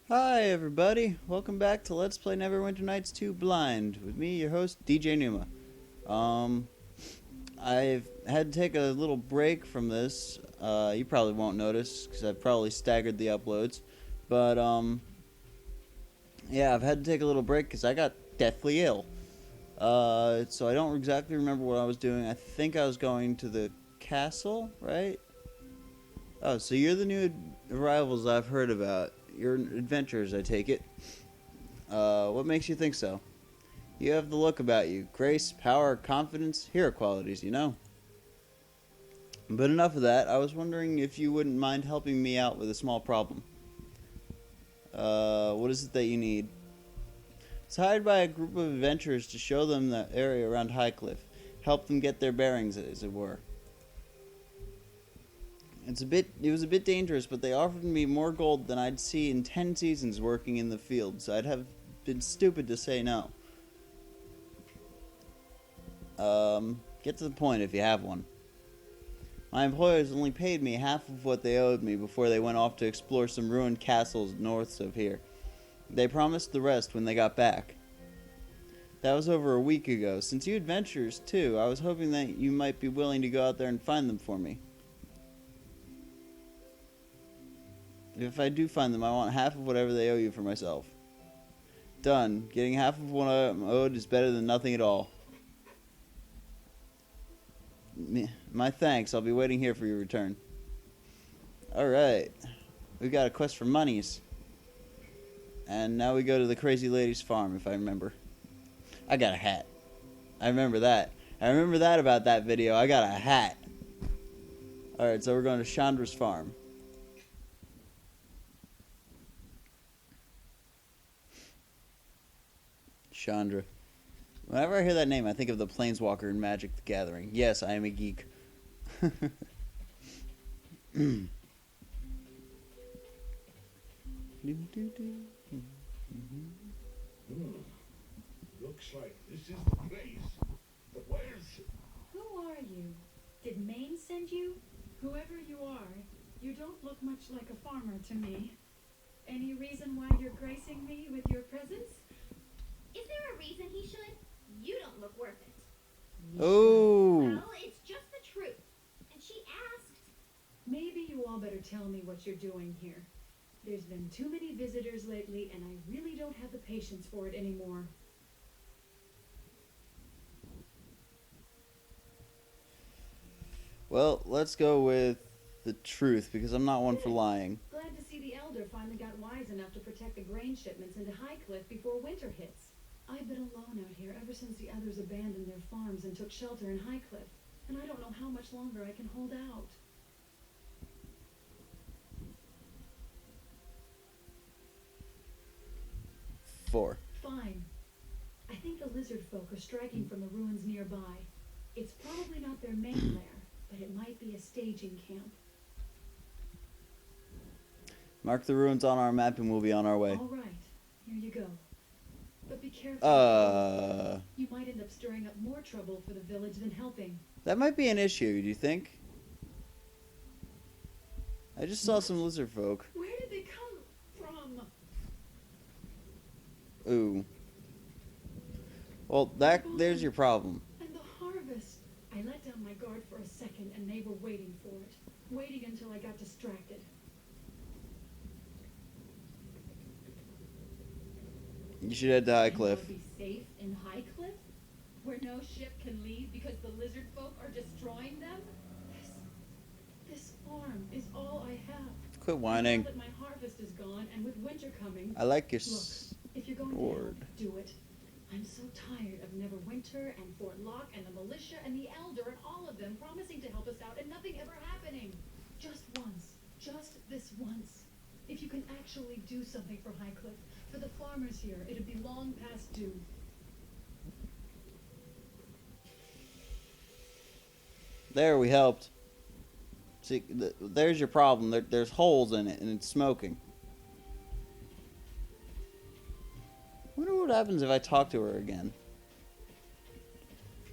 Hi everybody, welcome back to Let's Play Neverwinter Nights 2 Blind, with me, your host, DJ Numa. Um, I've had to take a little break from this, you probably won't notice, because I've probably staggered the uploads, but, yeah, I've had to take a little break because I got deathly ill. So I don't exactly remember what I was doing. I think I was going to the castle, right? Oh, so you're the new arrivals I've heard about. You're adventurers, I take it. What makes you think so? You have the look about you. Grace, power, confidence, hero qualities, you know. But enough of that. I was wondering if you wouldn't mind helping me out with a small problem. What is it that you need? It's hired by a group of adventurers to show them the area around Highcliff. Help them get their bearings, as it were. It was a bit dangerous, but they offered me more gold than I'd see in 10 seasons working in the field, so I'd have been stupid to say no. Get to the point if you have one. My employers only paid me half of what they owed me before they went off to explore some ruined castles north of here. They promised the rest when they got back. That was over a week ago. Since you adventurers, too, I was hoping that you might be willing to go out there and find them for me. If I do find them, I want half of whatever they owe you for myself. Done. Getting half of what I'm owed is better than nothing at all. My thanks. I'll be waiting here for your return. Alright. We've got a quest for monies. And now we go to the crazy lady's farm, if I remember. I got a hat. I remember that. I remember that about that video. I got a hat. Alright, so we're going to Chandra's farm. Chandra. Whenever I hear that name, I think of the Planeswalker in Magic the Gathering. Yes, I am a geek. Looks like this is the place. But where's... Who are you? Did Maine send you? Whoever you are, you don't look much like a farmer to me. Any reason why you're gracing me with your presence? Is there a reason he should? You don't look worth it. Oh. Well, it's just the truth. And she asked. Maybe you all better tell me what you're doing here. There's been too many visitors lately, and I really don't have the patience for it anymore. Well, let's go with the truth, because I'm not one for lying. Glad to see the Elder finally got wise enough to protect the grain shipments into Highcliff before winter hits. I've been alone out here ever since the others abandoned their farms and took shelter in Highcliff, and I don't know how much longer I can hold out. Four. Fine. I think the lizard folk are striking from the ruins nearby. It's probably not their main lair, but it might be a staging camp. Mark the ruins on our map and we'll be on our way. All right, here you go. But be careful. You might end up stirring up more trouble for the village than helping. That might be an issue, do you think? I just saw some lizard folk. Where did they come from? Ooh. Well, there's your problem. And the harvest. I let down my guard for a second and they were waiting for it. Waiting until I got distracted. You should head to Highcliff. And be safe in Highcliff, where no ship can leave because the lizard folk are destroying them? This farm is all I have. Quit whining. Now that my harvest is gone, and with winter coming, I like your look, if you're going to sword. help, do it. I'm so tired of Neverwinter and Fort Lock and the militia and the Elder and all of them promising to help us out and nothing ever happening. Just once. Just this once. If you can actually do something for Highcliff, for the farmers here, it'd be long past due. There, we helped. See, there's your problem. There's holes in it, and it's smoking. I wonder what happens if I talk to her again.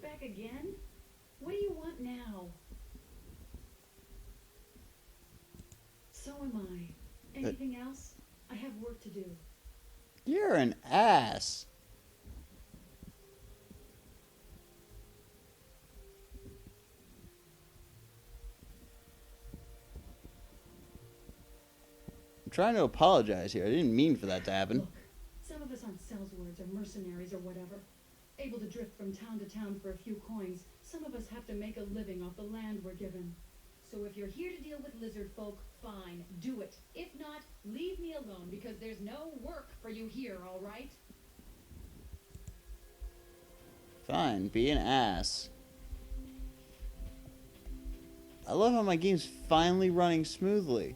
Back again? What do you want now? So am I. Anything else? I have work to to do. You're an ass. I'm trying to apologize here. I didn't mean for that to happen. Look, some of us aren't sellswords or mercenaries or whatever, able to drift from town to town for a few coins. Some of us have to make a living off the land we're given. So if you're here to deal with lizard folk, fine, do it. If not, leave me alone because there's no work for you here, all right? Fine, be an ass. I love how my game's finally running smoothly.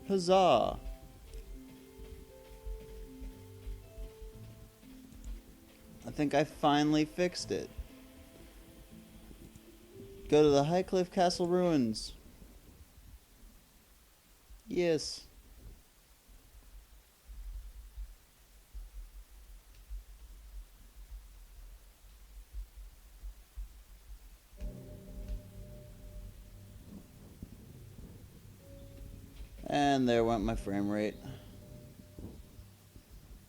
Huzzah. I think I finally fixed it. Go to the Highcliffe Castle ruins. Yes. And there went my frame rate.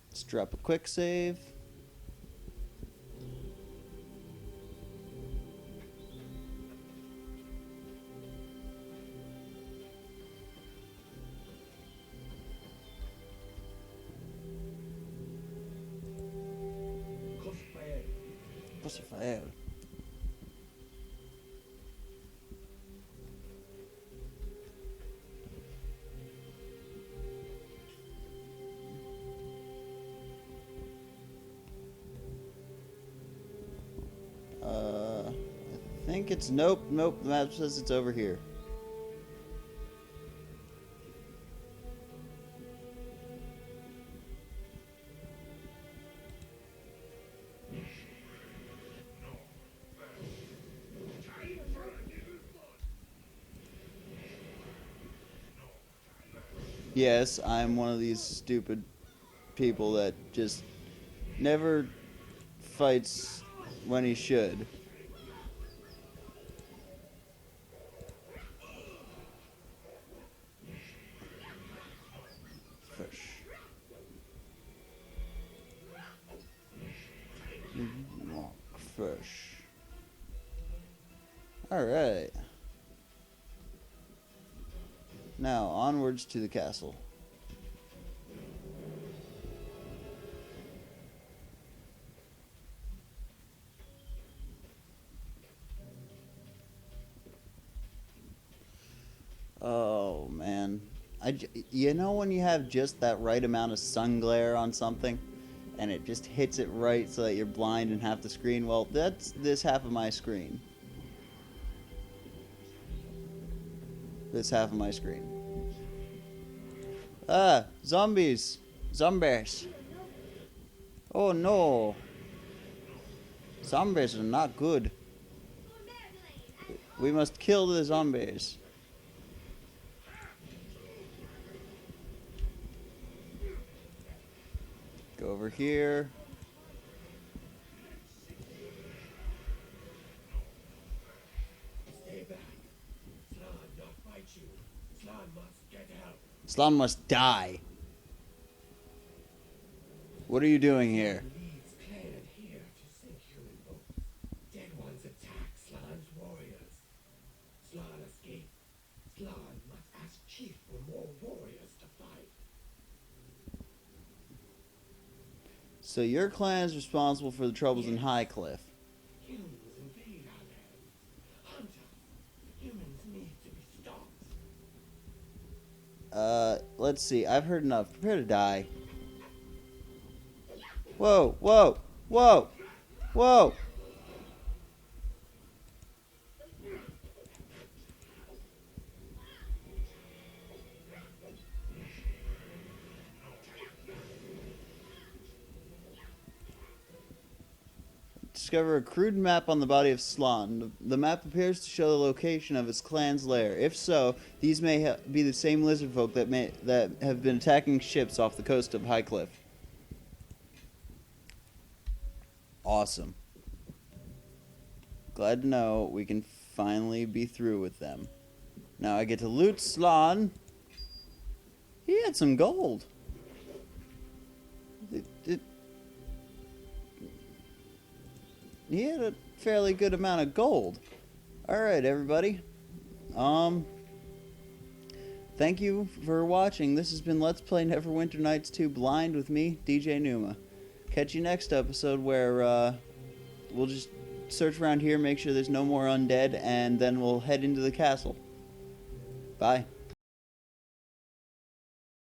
Let's drop a quick save. Rafael. I think it's nope. The map says it's over here. Yes, I'm one of these stupid people that just never fights when he should. Fish. Fish. Alright. Now, onwards to the castle. Oh, man. You know when you have just that right amount of sun glare on something? And it just hits it right so that you're blind in half the screen? Well, that's this half of my screen. This half of my screen. Ah, zombies. Zombies. Oh no. Zombies are not good. We must kill the zombies. Go over here. Stay back. Slan not fight you. Slan must get help. Slan must die. What are you doing here? Leads clan here to sink human boats. Dead ones attack Slan's warriors. Slan escaped. Slan must ask Chief for more warriors to fight. So your clan is responsible for the troubles in Highcliffe. Humans invade our land. Hunt us. Humans need to be stopped. Let's see. I've heard enough. Prepare to die. Whoa, whoa, whoa, whoa. Discover a crude map on the body of Slan. The map appears to show the location of its clan's lair. If so, these may be the same lizard folk that have been attacking ships off the coast of Highcliffe. Awesome. Glad to know we can finally be through with them. Now I get to loot Slan. He had some gold. he had a fairly good amount of gold. Alright, everybody. Thank you for watching. This has been Let's Play Neverwinter Nights 2 Blind with me, DJ Numa. Catch you next episode where we'll just search around here, make sure there's no more undead, and then we'll head into the castle. Bye.